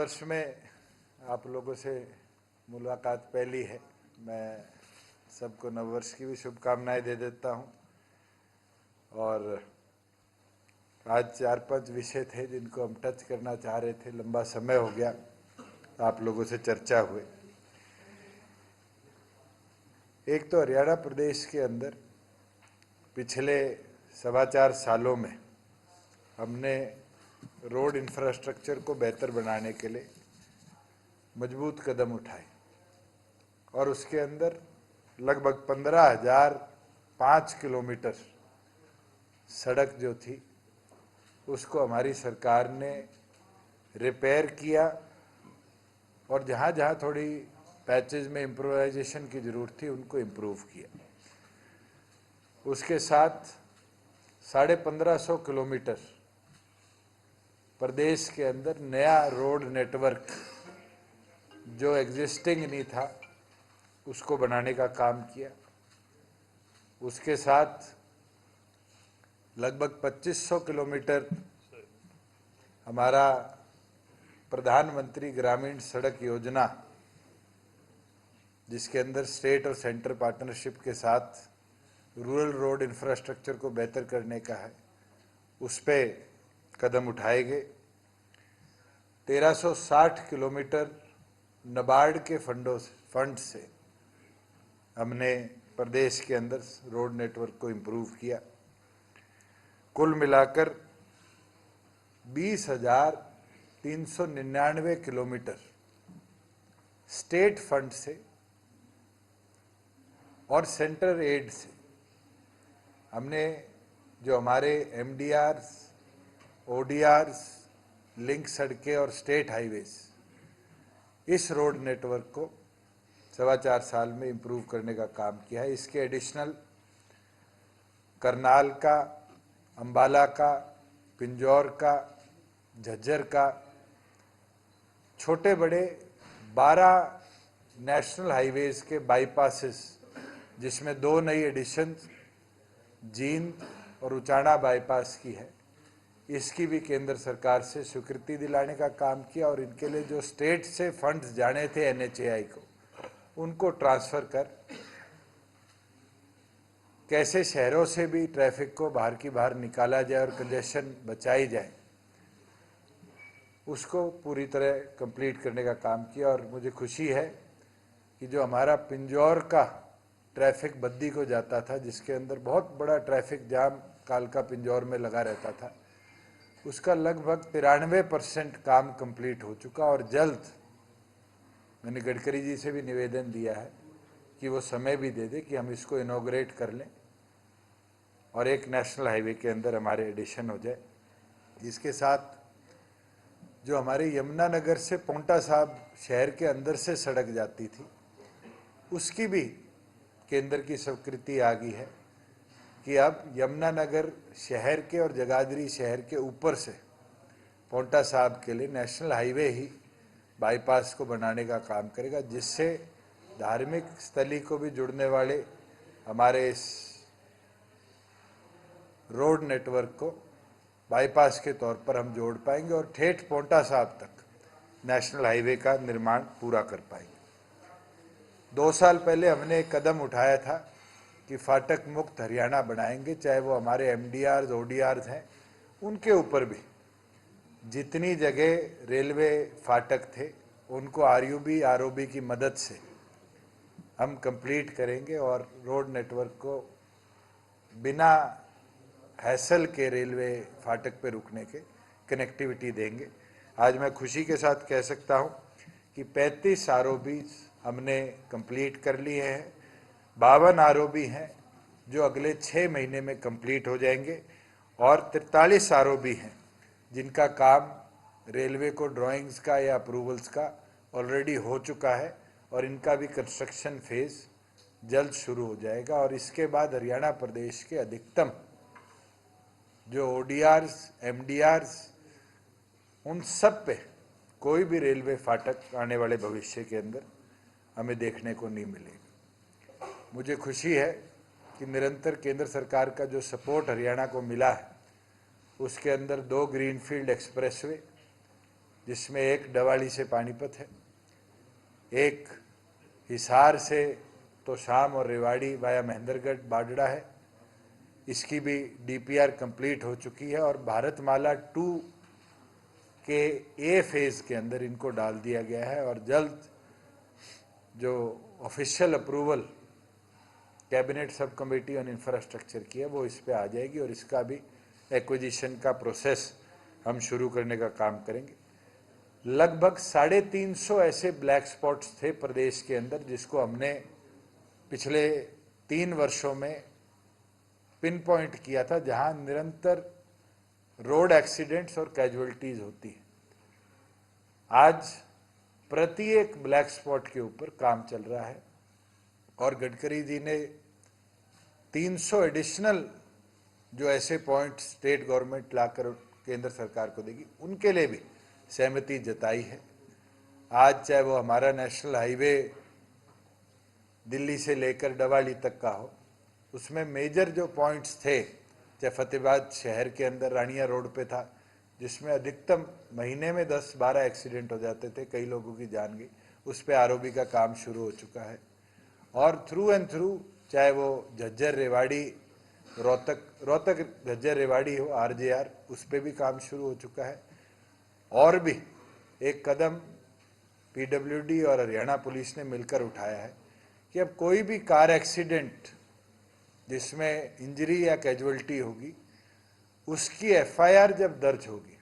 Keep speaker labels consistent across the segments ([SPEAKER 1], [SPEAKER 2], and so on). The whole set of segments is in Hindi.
[SPEAKER 1] नववर्ष में आप लोगों से मुलाकात पहली है। मैं सबको नववर्ष की भी शुभकामनाएं दे देता हूं। और आज 4-5 विषय थे जिनको हम टच करना चाह रहे थे, लंबा समय हो गया आप लोगों से चर्चा हुए। एक तो हरियाणा प्रदेश के अंदर पिछले 4.25 सालों में हमने रोड इंफ्रास्ट्रक्चर को बेहतर बनाने के लिए मजबूत कदम उठाए और उसके अंदर लगभग 15,005 किलोमीटर सड़क जो थी उसको हमारी सरकार ने रिपेयर किया और जहाँ जहाँ थोड़ी पैचेज में इम्प्रोवाइजेशन की ज़रूरत थी उनको इम्प्रूव किया। उसके साथ 1550 किलोमीटर प्रदेश के अंदर नया रोड नेटवर्क जो एग्जिस्टिंग नहीं था उसको बनाने का काम किया। उसके साथ लगभग 2500 किलोमीटर हमारा प्रधानमंत्री ग्रामीण सड़क योजना, जिसके अंदर स्टेट और सेंटर पार्टनरशिप के साथ रूरल रोड इंफ्रास्ट्रक्चर को बेहतर करने का है, उस पे कदम उठाए गए। 1360 किलोमीटर नाबार्ड के फंड से हमने प्रदेश के अंदर रोड नेटवर्क को इम्प्रूव किया। कुल मिलाकर 20,399 किलोमीटर स्टेट फंड से और सेंट्रल एड से हमने जो हमारे एमडीआर, ओडीआर, लिंक सड़कें और स्टेट हाईवेज, इस रोड नेटवर्क को 4.25 साल में इम्प्रूव करने का काम किया है। इसके एडिशनल करनाल का, अंबाला का, पिंजौर का, झज्जर का, छोटे बड़े 12 नेशनल हाईवेज के बाईपासेस, जिसमें 2 नई एडिशन जींद और उचाना बाईपास की है, इसकी भी केंद्र सरकार से स्वीकृति दिलाने का काम किया। और इनके लिए जो स्टेट से फंड्स जाने थे एनएचएआई को, उनको ट्रांसफ़र कर कैसे शहरों से भी ट्रैफिक को बाहर की बाहर निकाला जाए और कंजेशन बचाई जाए, उसको पूरी तरह कंप्लीट करने का काम किया। और मुझे खुशी है कि जो हमारा पिंजौर का ट्रैफिक बद्दी को जाता था, जिसके अंदर बहुत बड़ा ट्रैफिक जाम कालका पिंजौर में लगा रहता था, उसका लगभग 93% काम कंप्लीट हो चुका। और जल्द मैंने गडकरी जी से भी निवेदन दिया है कि वो समय भी दे दे कि हम इसको इनॉग्रेट कर लें और एक नेशनल हाईवे के अंदर हमारे एडिशन हो जाए। इसके साथ जो हमारे यमुनानगर से पोंटा साहब शहर के अंदर से सड़क जाती थी, उसकी भी केंद्र की स्वीकृति आ गई है कि अब यमुनानगर शहर के और जगाधरी शहर के ऊपर से पोंटा साहब के लिए नेशनल हाईवे ही बाईपास को बनाने का काम करेगा, जिससे धार्मिक स्थली को भी जुड़ने वाले हमारे इस रोड नेटवर्क को बाईपास के तौर पर हम जोड़ पाएंगे और ठेठ पोंटा साहब तक नेशनल हाईवे का निर्माण पूरा कर पाएंगे। 2 साल पहले हमने एक कदम उठाया था कि फाटक मुक्त हरियाणा बनाएंगे, चाहे वो हमारे एमडीआर, ओडीआर हैं, उनके ऊपर भी जितनी जगह रेलवे फाटक थे उनको आरयूबी, आरओबी की मदद से हम कंप्लीट करेंगे और रोड नेटवर्क को बिना हैसल के रेलवे फाटक पे रुकने के कनेक्टिविटी देंगे। आज मैं खुशी के साथ कह सकता हूँ कि 35 आरओबी हमने कंप्लीट कर लिए हैं, 52 आरओबी हैं जो अगले 6 महीने में कंप्लीट हो जाएंगे और 43 आरओबी हैं जिनका काम रेलवे को ड्राइंग्स का या अप्रूवल्स का ऑलरेडी हो चुका है और इनका भी कंस्ट्रक्शन फेज़ जल्द शुरू हो जाएगा। और इसके बाद हरियाणा प्रदेश के अधिकतम जो ओडीआर्स, एमडीआर्स, उन सब पे कोई भी रेलवे फाटक आने वाले भविष्य के अंदर हमें देखने को नहीं मिलेगा। मुझे खुशी है कि निरंतर केंद्र सरकार का जो सपोर्ट हरियाणा को मिला है, उसके अंदर 2 ग्रीनफील्ड एक्सप्रेसवे, जिसमें एक डवाली से पानीपत है, एक हिसार से तोशाम और रेवाड़ी वाया महेंद्रगढ़ बाडड़ा है, इसकी भी डीपीआर कंप्लीट हो चुकी है और भारतमाला 2 के ए फेज़ के अंदर इनको डाल दिया गया है और जल्द जो official approval cabinet sub committee on infrastructure की है वो इस पे आ जाएगी और इसका भी एक्विजिशन का प्रोसेस हम शुरू करने का काम करेंगे। लगभग 350 ऐसे ब्लैक स्पॉट्स थे प्रदेश के अंदर जिसको हमने पिछले 3 वर्षों में पिन पॉइंट किया था, जहां निरंतर रोड एक्सीडेंट्स और कैजुअलिटीज होती है। आज प्रत्येक ब्लैक स्पॉट के ऊपर काम चल रहा है और गडकरी जी ने 300 एडिशनल जो ऐसे पॉइंट स्टेट गवर्नमेंट लाकर केंद्र सरकार को देगी, उनके लिए भी सहमति जताई है। आज चाहे वो हमारा नेशनल हाईवे दिल्ली से लेकर डवाली तक का हो, उसमें मेजर जो पॉइंट्स थे, चाहे फतेहाबाद शहर के अंदर रानिया रोड पे था जिसमें अधिकतम महीने में 10-12 एक्सीडेंट हो जाते थे, कई लोगों की जान गई, उस पर आरओबी का काम शुरू हो चुका है। और थ्रू एंड थ्रू चाहे वो झज्जर रेवाड़ी रोहतक झज्जर रेवाड़ी हो आरजेआर, उस पर भी काम शुरू हो चुका है। और भी एक कदम पीडब्ल्यूडी और हरियाणा पुलिस ने मिलकर उठाया है कि अब कोई भी कार एक्सीडेंट जिसमें इंजरी या कैजुअलिटी होगी, उसकी एफआईआर जब दर्ज होगी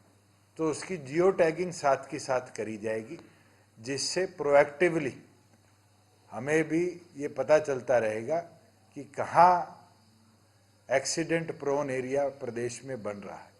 [SPEAKER 1] तो उसकी जियो टैगिंग साथ की साथ करी जाएगी, जिससे प्रोएक्टिवली हमें भी ये पता चलता रहेगा कि कहाँ एक्सीडेंट प्रोन एरिया प्रदेश में बन रहा है।